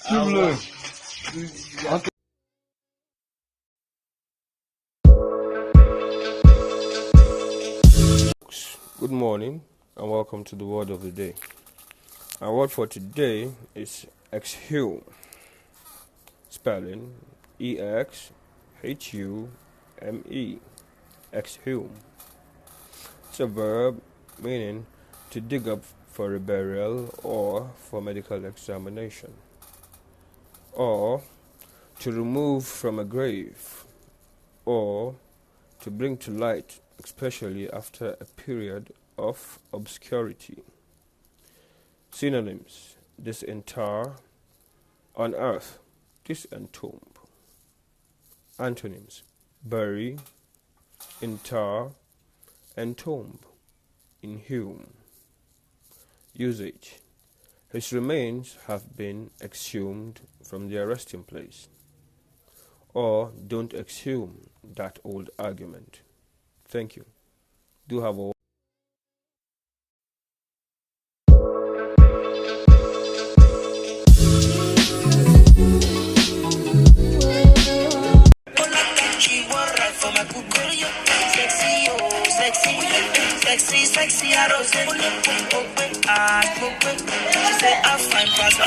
Good morning and welcome to the word of the day. Our word for today is exhume. Spelling E-X-H-U-M-E. Exhume. It's a verb meaning to dig up for a burial or for medical examination, or to remove from a grave, or to bring to light, especially after a period of obscurity. Synonyms: disinter, unearth, disentomb. Antonyms: bury, inter, entomb, inhume. Usage: his remains have been exhumed from their resting place. Or don't exhume that old argument. Thank you. Do have a Sexy, I don't say, she say I find past